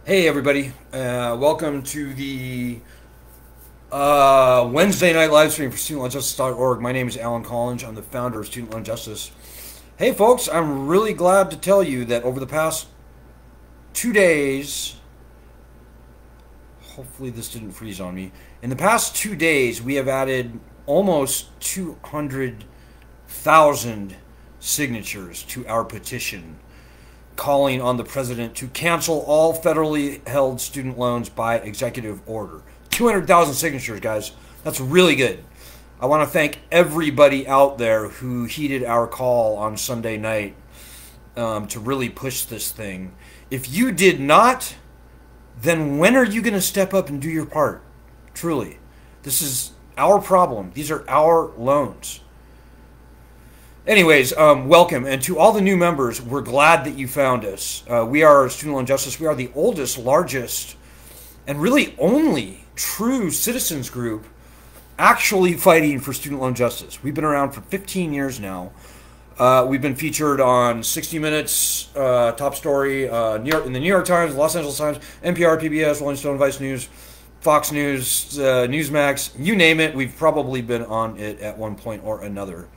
Hey everybody, welcome to the Wednesday night live stream for StudentLoanJustice.org. My name is Alan Collins. I'm the founder of Student Loan Justice. Hey folks, I'm really glad to tell you that over the past 2 days, hopefully this didn't freeze on me. In the past 2 days, we have added almost 200,000 signatures to our petition calling on the president to cancel all federally held student loans by executive order. 200,000 signatures, guys. That's really good. I want to thank everybody out there who heeded our call on Sunday night to really push this thing. If you did not, then when are you going to step up and do your part? Truly. This is our problem. These are our loans. Anyways, welcome. And to all the new members, we're glad that you found us. We are Student Loan Justice. We are the oldest, largest, and really only true citizens group actually fighting for student loan justice. We've been around for 15 years now. We've been featured on 60 Minutes, Top Story, in the New York Times, Los Angeles Times, NPR, PBS, Rolling Stone, Vice News, Fox News, Newsmax, you name it. We've probably been on it at one point or another.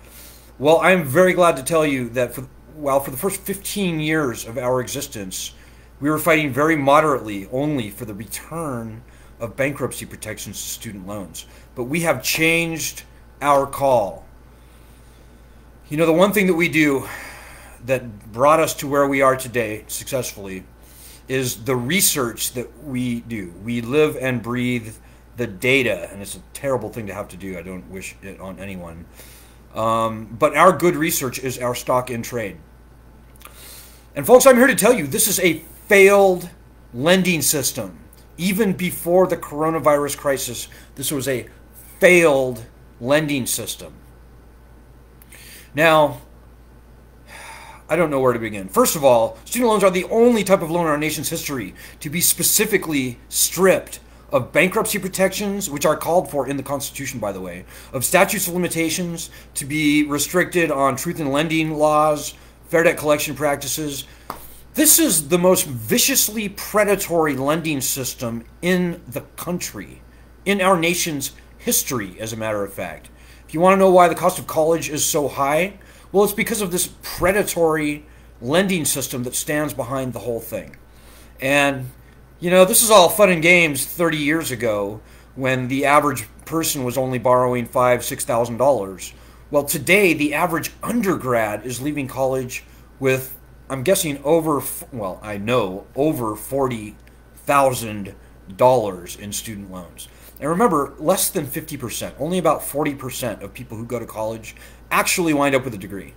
Well, I'm very glad to tell you that for the first 15 years of our existence, we were fighting very moderately only for the return of bankruptcy protections to student loans. But we have changed our call. You know, the one thing that we do that brought us to where we are today successfully is the research that we do. We live and breathe the data, and it's a terrible thing to have to do. I don't wish it on anyone. But our good research is our stock in trade. And folks, I'm here to tell you this is a failed lending system. Even before the coronavirus crisis, this was a failed lending system. Now, I don't know where to begin. First of all, student loans are the only type of loan in our nation's history to be specifically stripped of bankruptcy protections, which are called for in the Constitution, by the way, of statutes of limitations, to be restricted on truth in lending laws, fair debt collection practices. This is the most viciously predatory lending system in the country, in our nation's history, as a matter of fact. If you want to know why the cost of college is so high, well, it's because of this predatory lending system that stands behind the whole thing. And you know, this is all fun and games 30 years ago when the average person was only borrowing $5,000, $6,000. Well, today the average undergrad is leaving college with, I'm guessing over $40,000 in student loans. And remember, less than 50%, only about 40% of people who go to college actually wind up with a degree.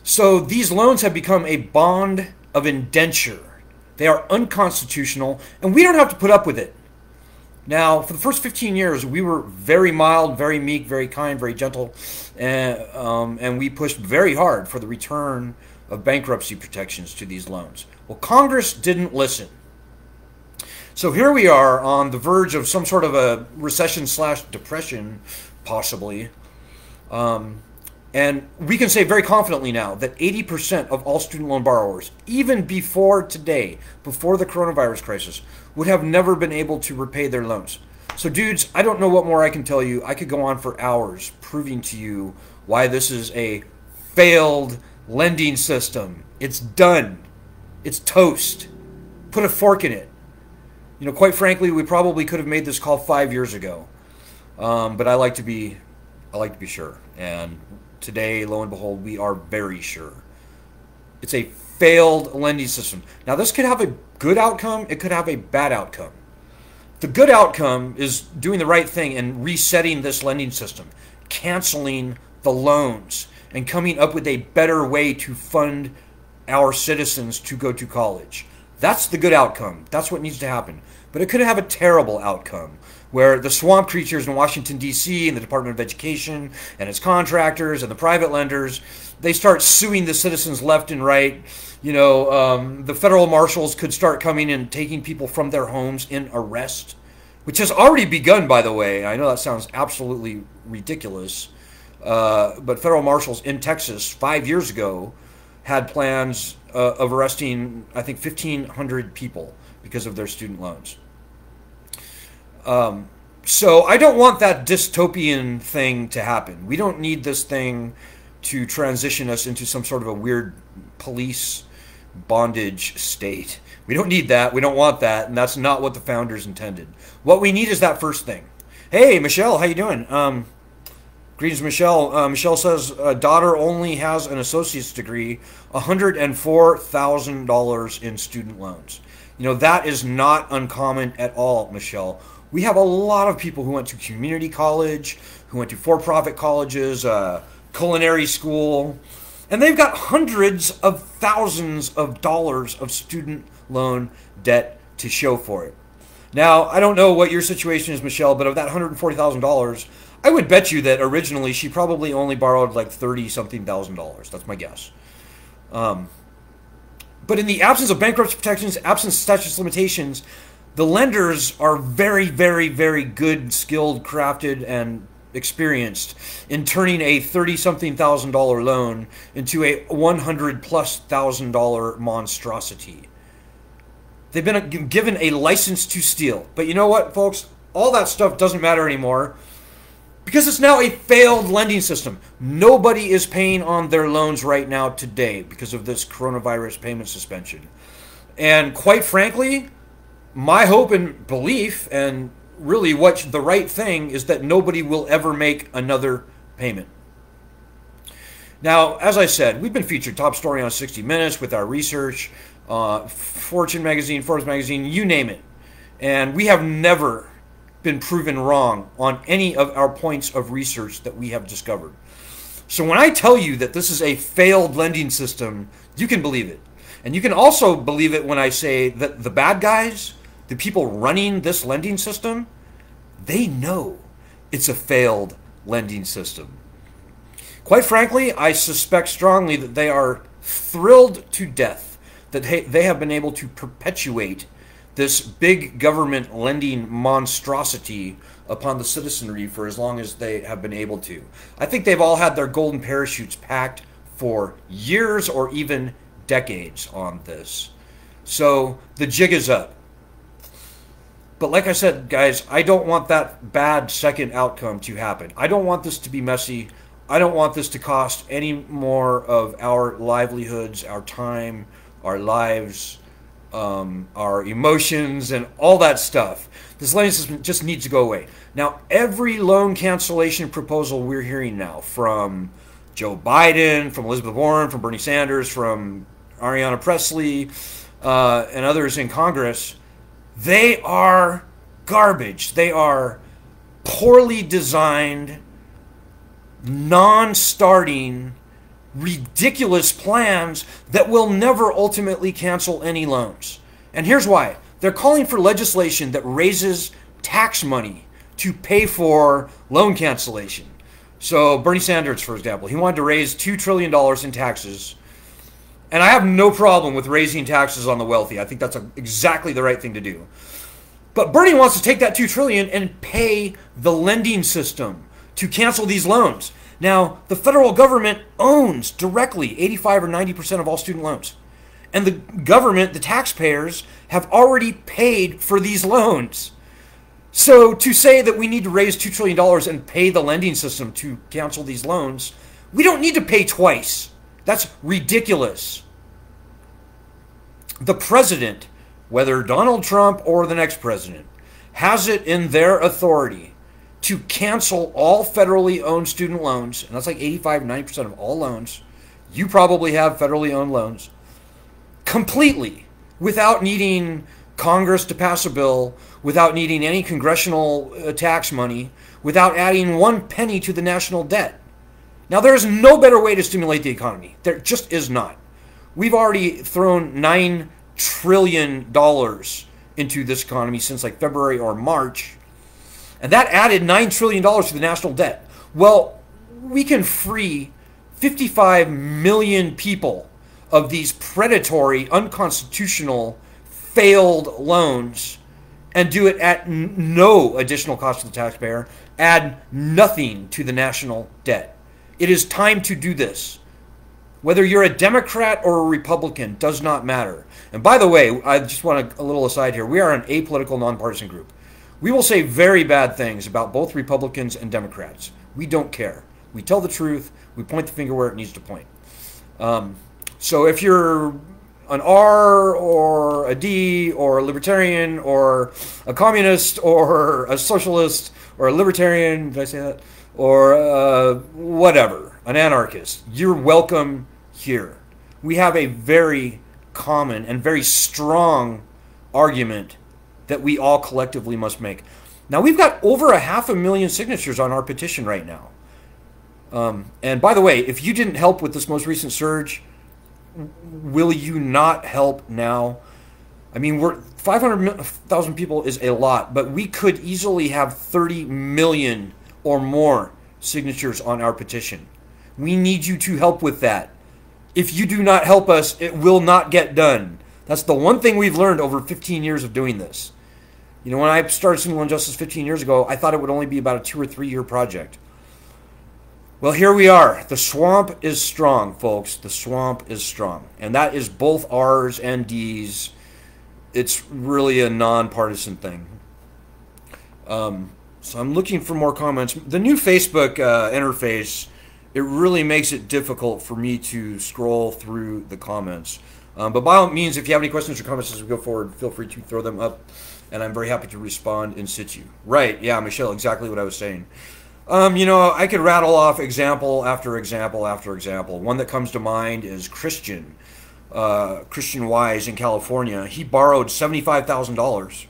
So these loans have become a bond of indenture. They are unconstitutional, and we don't have to put up with it. Now, for the first 15 years, we were very mild, very meek, very kind, very gentle, and we pushed very hard for the return of bankruptcy protections to these loans. Well, Congress didn't listen. So here we are on the verge of some sort of a recession/depression, possibly. And we can say very confidently now that 80% of all student loan borrowers, even before today, before the coronavirus crisis, would have never been able to repay their loans. So dudes, I don't know what more I can tell you. I could go on for hours proving to you why this is a failed lending system. It's done. It's toast. Put a fork in it. You know, quite frankly, we probably could have made this call 5 years ago. But I like to be sure. And today, lo and behold, we are very sure. It's a failed lending system. Now, this could have a good outcome. It could have a bad outcome. The good outcome is doing the right thing and resetting this lending system, canceling the loans, and coming up with a better way to fund our citizens to go to college. That's the good outcome. That's what needs to happen. But it could have a terrible outcome, where the swamp creatures in Washington, D.C., and the Department of Education, and its contractors, and the private lenders, they start suing the citizens left and right. You know, the federal marshals could start coming and taking people from their homes in arrest, which has already begun, by the way. I know that sounds absolutely ridiculous, but federal marshals in Texas 5 years ago had plans of arresting, I think, 1,500 people because of their student loans. So I don't want that dystopian thing to happen. We don't need this thing to transition us into some sort of a weird police bondage state. We don't need that. We don't want that, and that's not what the founders intended. What we need is that first thing. Hey, Michelle, how you doing? Greetings, Michelle. Michelle says, daughter only has an associate's degree, $104,000 in student loans. You know, that is not uncommon at all, Michelle. We have a lot of people who went to community college, who went to for-profit colleges, culinary school, and they've got hundreds of thousands of dollars of student loan debt to show for it. Now, I don't know what your situation is, Michelle, but of that $140,000, I would bet you that originally she probably only borrowed like $30-something thousand. That's my guess. But in the absence of bankruptcy protections, absence of statute of limitations, the lenders are very, very, very good, skilled, crafted, and experienced in turning a $30-something thousand loan into a $100,000+ monstrosity. They've been given a license to steal. But you know what, folks? All that stuff doesn't matter anymore because it's now a failed lending system. Nobody is paying on their loans right now today because of this coronavirus payment suspension. And quite frankly, my hope and belief, and really what's the right thing, is that nobody will ever make another payment. Now, as I said, we've been featured top story on 60 Minutes with our research, Fortune magazine, Forbes magazine, you name it. And we have never been proven wrong on any of our points of research that we have discovered. So when I tell you that this is a failed lending system, you can believe it. And you can also believe it when I say that the bad guys, the people running this lending system, they know it's a failed lending system. Quite frankly, I suspect strongly that they are thrilled to death that they have been able to perpetuate this big government lending monstrosity upon the citizenry for as long as they have been able to. I think they've all had their golden parachutes packed for years or even decades on this. So the jig is up. But like I said, guys, I don't want that bad second outcome to happen. I don't want this to be messy. I don't want this to cost any more of our livelihoods, our time, our lives, our emotions, and all that stuff. This lending system just needs to go away. Now, every loan cancellation proposal we're hearing now from Joe Biden, from Elizabeth Warren, from Bernie Sanders, from Ariana Presley, and others in Congress, they are garbage. They are poorly designed, non-starting, ridiculous plans that will never ultimately cancel any loans. And here's why. They're calling for legislation that raises tax money to pay for loan cancellation. So Bernie Sanders, for example, he wanted to raise $2 trillion in taxes. And I have no problem with raising taxes on the wealthy. I think that's exactly the right thing to do. But Bernie wants to take that $2 trillion and pay the lending system to cancel these loans. Now, the federal government owns directly 85 or 90% of all student loans. And the government, the taxpayers, have already paid for these loans. So to say that we need to raise $2 trillion and pay the lending system to cancel these loans, we don't need to pay twice. That's ridiculous. The president, whether Donald Trump or the next president, has it in their authority to cancel all federally owned student loans, and that's like 85-90% of all loans. You probably have federally owned loans, completely, without needing Congress to pass a bill, without needing any congressional tax money, without adding one penny to the national debt. Now, there is no better way to stimulate the economy. There just is not. We've already thrown $9 trillion into this economy since like February or March. And that added $9 trillion to the national debt. Well, we can free 55 million people of these predatory, unconstitutional, failed loans and do it at no additional cost to the taxpayer, add nothing to the national debt. It is time to do this. Whether you're a Democrat or a Republican does not matter. And by the way, I just want a little aside here. We are an apolitical, nonpartisan group. We will say very bad things about both Republicans and Democrats. We don't care. We tell the truth. We point the finger where it needs to point. So if you're an R or a D or a libertarian or a communist or a socialist or a libertarian, did I say that? Or whatever, an anarchist, you're welcome here. We have a very common and very strong argument that we all collectively must make. Now, we've got over 500,000 signatures on our petition right now. And by the way, if you didn't help with this most recent surge, will you not help now? I mean, 500,000 people is a lot, but we could easily have 30 million or more signatures on our petition. We need you to help with that. If you do not help us, it will not get done. That's the one thing we've learned over 15 years of doing this. You know, when I started Student Loan Justice 15 years ago, I thought it would only be about a 2 or 3 year project. Well, here we are. The swamp is strong, folks. The swamp is strong. And that is both R's and D's. It's really a nonpartisan thing. So I'm looking for more comments. The new Facebook interface, it really makes it difficult for me to scroll through the comments. But by all means, if you have any questions or comments as we go forward, feel free to throw them up. And I'm very happy to respond in situ. Right, yeah, Michelle, exactly what I was saying. You know, I could rattle off example after example after example. One that comes to mind is Christian Wise in California. He borrowed $75,000.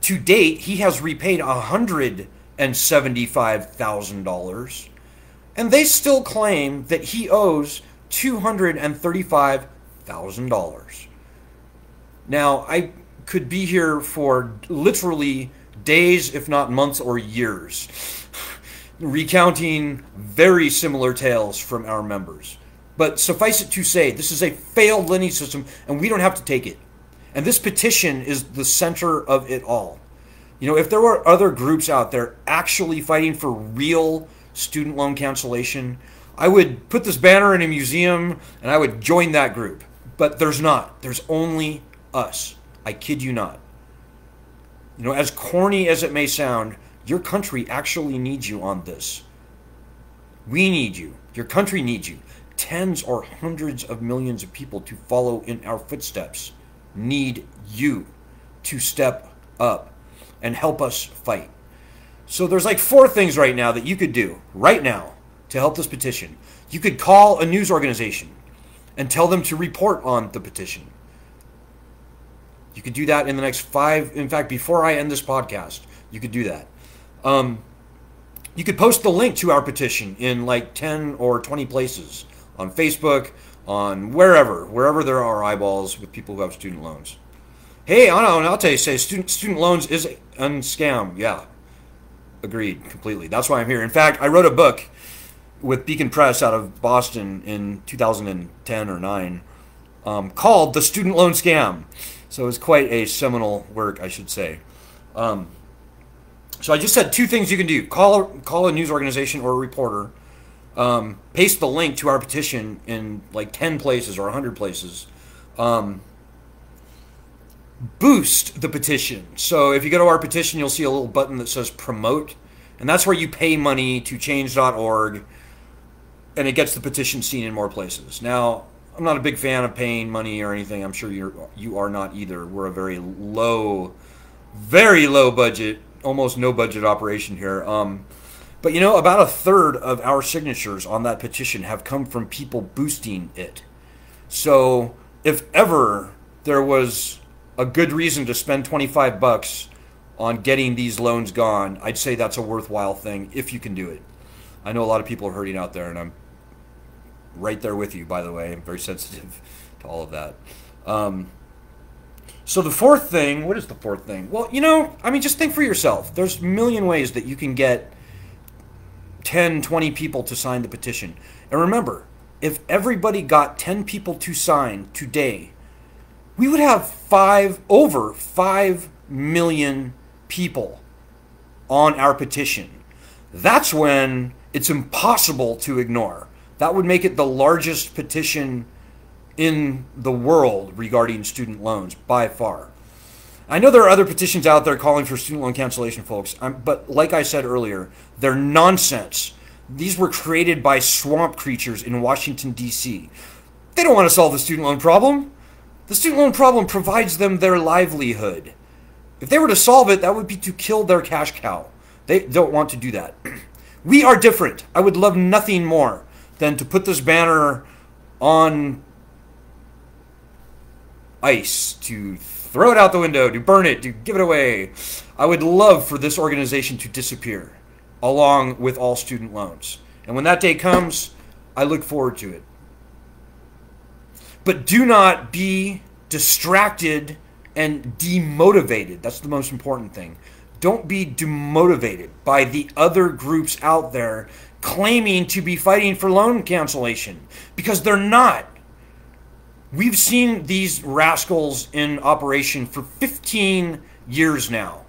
To date, he has repaid $175,000. And they still claim that he owes $235,000. Now, I could be here for literally days, if not months or years, recounting very similar tales from our members. But suffice it to say, this is a failed lending system, and we don't have to take it. And this petition is the center of it all. You know, if there were other groups out there actually fighting for real student loan cancellation, I would put this banner in a museum and I would join that group. But there's not. There's only us. I kid you not. You know, as corny as it may sound, your country actually needs you on this. We need you. Your country needs you. Tens or hundreds of millions of people to follow in our footsteps need you to step up and help us fight. So there's like 4 things right now that you could do right now to help this petition. You could call a news organization and tell them to report on the petition. You could do that in the next 5, in fact, before I end this podcast, you could do that. You could post the link to our petition in like 10 or 20 places on Facebook, on wherever there are eyeballs with people who have student loans. Hey, I'll tell you, student loans is a scam. Yeah, agreed completely. That's why I'm here. In fact, I wrote a book with Beacon Press out of Boston in 2010 or 9 called The Student Loan Scam. So it's quite a seminal work, I should say. So I just said 2 things you can do. Call a news organization or a reporter. Paste the link to our petition in like 10 places or 100 places. Boost the petition. So if you go to our petition, you'll see a little button that says promote. And that's where you pay money to change.org. And it gets the petition seen in more places. Now, I'm not a big fan of paying money or anything. I'm sure you are not either. We're a very low budget, almost no budget operation here. But you know, about 1/3 of our signatures on that petition have come from people boosting it. So if ever there was a good reason to spend $25 on getting these loans gone, I'd say that's a worthwhile thing if you can do it. I know a lot of people are hurting out there, and I'm right there with you, by the way. I'm very sensitive to all of that. So the 4th thing, what is the 4th thing? Well, you know, I mean, just think for yourself. There's a million ways that you can get 10, 20 people to sign the petition. And remember, if everybody got 10 people to sign today, we would have over 5 million people on our petition. That's when it's impossible to ignore. That would make it the largest petition in the world regarding student loans by far. I know there are other petitions out there calling for student loan cancellation, folks, but like I said earlier, they're nonsense. These were created by swamp creatures in Washington, D.C. They don't want to solve the student loan problem. The student loan problem provides them their livelihood. If they were to solve it, that would be to kill their cash cow. They don't want to do that. We are different. I would love nothing more than to put this banner on ice, to throw it out the window, to burn it, to give it away. I would love for this organization to disappear, along with all student loans. And when that day comes, I look forward to it. But do not be distracted and demotivated. That's the most important thing. Don't be demotivated by the other groups out there claiming to be fighting for loan cancellation, because they're not. We've seen these rascals in operation for 15 years now.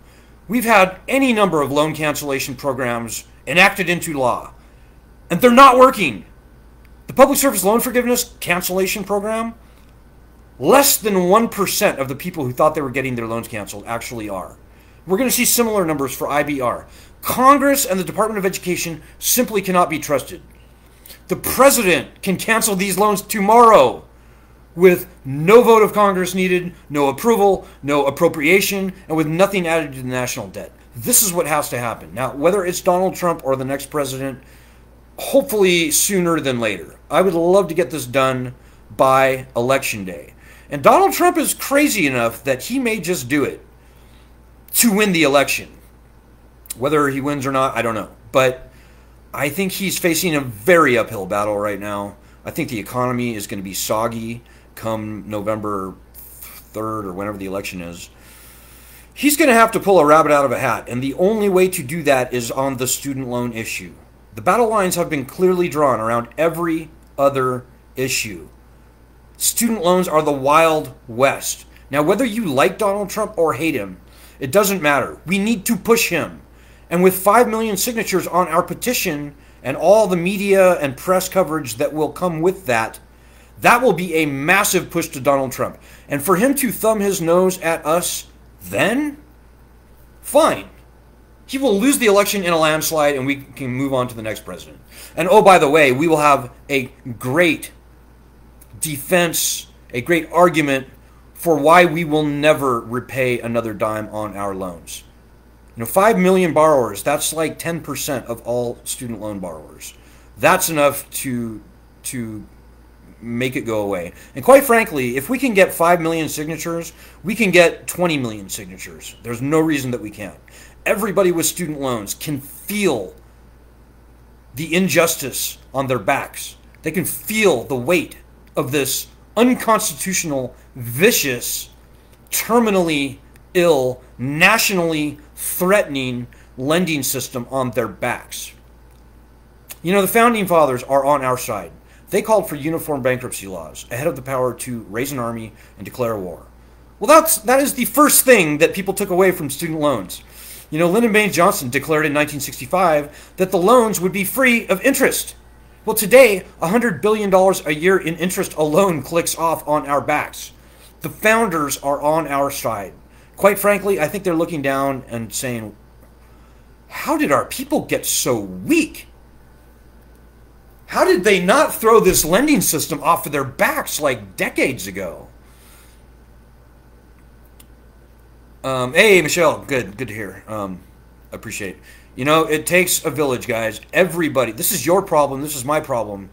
We've had any number of loan cancellation programs enacted into law, and they're not working. The Public Service Loan Forgiveness Cancellation Program, less than 1% of the people who thought they were getting their loans canceled actually are. We're going to see similar numbers for IBR. Congress and the Department of Education simply cannot be trusted. The president can cancel these loans tomorrow with no vote of Congress needed, no approval, no appropriation, and with nothing added to the national debt. This is what has to happen. Now, whether it's Donald Trump or the next president, hopefully sooner than later. I would love to get this done by Election Day. And Donald Trump is crazy enough that he may just do it to win the election. Whether he wins or not, I don't know. But I think he's facing a very uphill battle right now. I think the economy is going to be soggy come November 3rd or whenever the election is. He's going to have to pull a rabbit out of a hat, and the only way to do that is on the student loan issue. The battle lines have been clearly drawn around every other issue. Student loans are the Wild West. Now, whether you like Donald Trump or hate him, it doesn't matter. We need to push him. And with 5 million signatures on our petition and all the media and press coverage that will come with that, that will be a massive push to Donald Trump. And for him to thumb his nose at us then, fine. He will lose the election in a landslide and we can move on to the next president. And oh, by the way, we will have a great defense, a great argument for why we will never repay another dime on our loans. 5 million borrowers, that's like 10% of all student loan borrowers. That's enough to make it go away. And quite frankly, if we can get 5 million signatures, we can get 20 million signatures. There's no reason that we can't. Everybody with student loans can feel the injustice on their backs. They can feel the weight of this unconstitutional, vicious, terminally ill, nationally threatening lending system on their backs. The Founding Fathers are on our side. They called for uniform bankruptcy laws ahead of the power to raise an army and declare war. Well, that is the first thing that people took away from student loans. Lyndon Baines Johnson declared in 1965 that the loans would be free of interest. Well, today, $100 billion a year in interest alone clicks off on our backs. The founders are on our side. Quite frankly, I think they're looking down and saying, how did our people get so weak? How did they not throw this lending system off of their backs like decades ago? Hey, Michelle, good to hear. Appreciate it. It takes a village, guys. Everybody, this is your problem, this is my problem.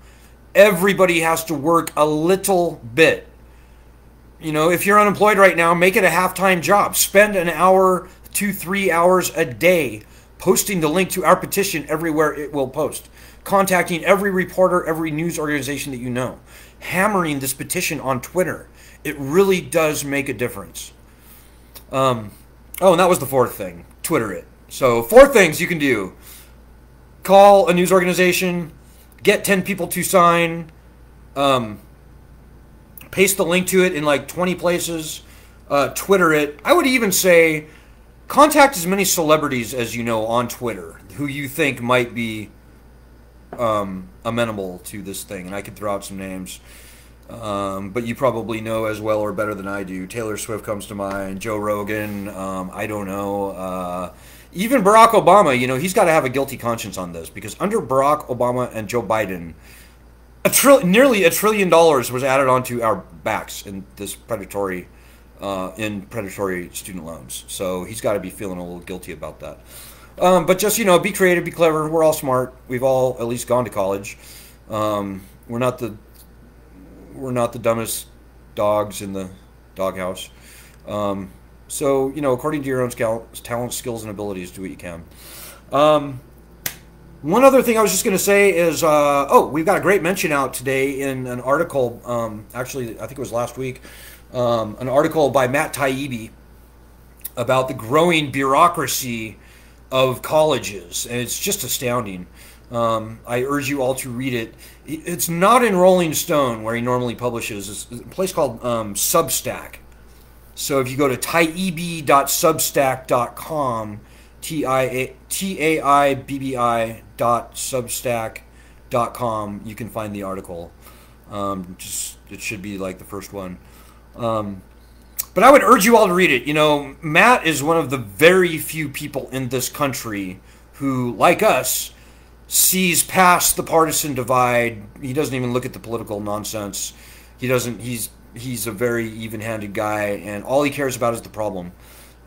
Everybody has to work a little bit. If you're unemployed right now, make it a half-time job. Spend an hour to 3 hours a day posting the link to our petition everywhere it will post. Contacting every reporter, every news organization that you know. Hammering this petition on Twitter. It really does make a difference. And that was the fourth thing. Twitter it. So 4 things you can do. Call a news organization. Get 10 people to sign. Paste the link to it in like 20 places. Twitter it. I would even say contact as many celebrities as you know on Twitter who you think might be amenable to this thing, and I could throw out some names. But you probably know as well or better than I do. Taylor Swift comes to mind, Joe Rogan, I don't know. Even Barack Obama, he's got to have a guilty conscience on this, because under Barack Obama and Joe Biden, nearly $1 trillion was added onto our backs in this predatory student loans. So he's got to be feeling a little guilty about that. But just, be creative, be clever. We're all smart. We've all at least gone to college. We're not the dumbest dogs in the doghouse. So, according to your own talents, skills, and abilities, do what you can. One other thing I was just going to say is, we've got a great mention out today in an article, actually, I think it was last week, an article by Matt Taibbi about the growing bureaucracy of colleges, and it's just astounding. I urge you all to read it. It's not in Rolling Stone, where he normally publishes. It's a place called Substack. So if you go to taibbi.substack.com, taibbi.substack.com, you can find the article. It should be like the first one. But I would urge you all to read it. Matt is one of the very few people in this country who, like us, sees past the partisan divide. He doesn't even look at the political nonsense. He's a very even-handed guy, and all he cares about is the problem.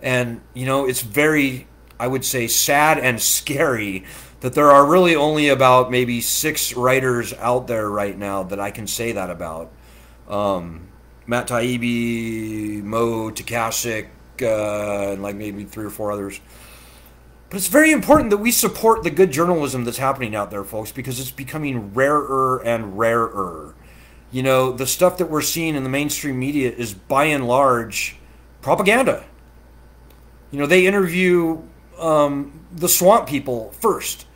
And, it's very, I would say, sad and scary that there are really only about maybe 6 writers out there right now that I can say that about. Matt Taibbi, Mo Takasik, and like maybe 3 or 4 others. But it's very important that we support the good journalism that's happening out there, folks, because it's becoming rarer and rarer. The stuff that we're seeing in the mainstream media is by and large propaganda. They interview the swamp people first.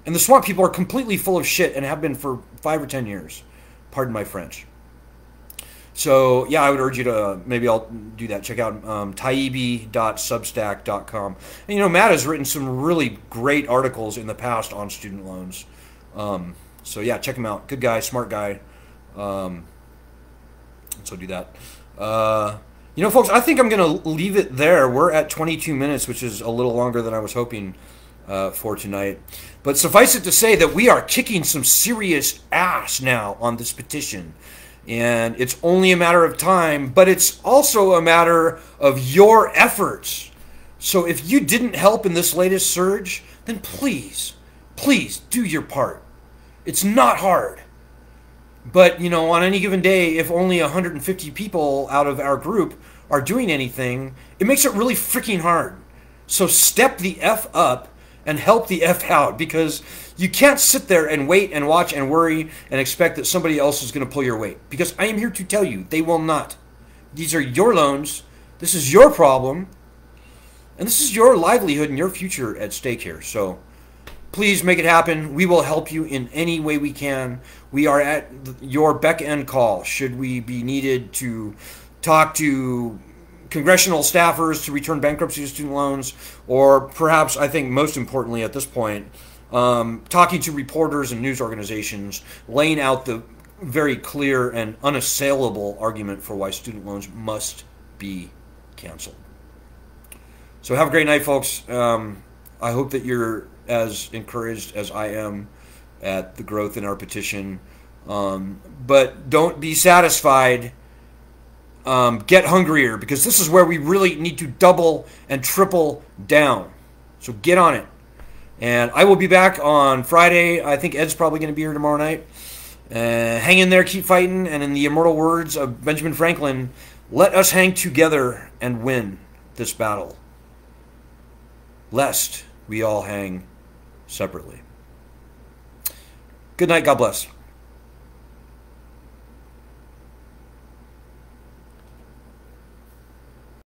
And the swamp people are completely full of shit and have been for 5 or 10 years. Pardon my French. So, yeah, I would urge you to, maybe I'll do that. Check out taibbi.substack.com. And, Matt has written some really great articles in the past on student loans. So, yeah, check him out. Good guy, smart guy. So do that. Folks, I think I'm going to leave it there. We're at 22 minutes, which is a little longer than I was hoping for tonight. But suffice it to say that we are kicking some serious ass now on this petition. And it's only a matter of time, but it's also a matter of your efforts. So if you didn't help in this latest surge, then please do your part. It's not hard. But, on any given day, if only 150 people out of our group are doing anything, it makes it really freaking hard. So step the F up and help the F out, because you can't sit there and wait and watch and worry and expect that somebody else is going to pull your weight. Because I am here to tell you, they will not. These are your loans. This is your problem. And this is your livelihood and your future at stake here. So please make it happen. We will help you in any way we can. We are at your beck and call should we be needed to talk to congressional staffers to return bankruptcy to student loans, or perhaps, I think most importantly at this point, talking to reporters and news organizations, laying out the very clear and unassailable argument for why student loans must be canceled. So have a great night, folks. I hope that you're as encouraged as I am at the growth in our petition. But don't be satisfied. Get hungrier, because this is where we really need to double and triple down. So get on it. And I will be back on Friday. I think Ed's probably going to be here tomorrow night. Hang in there, keep fighting, and in the immortal words of Benjamin Franklin, let us hang together and win this battle, lest we all hang separately. Good night. God bless.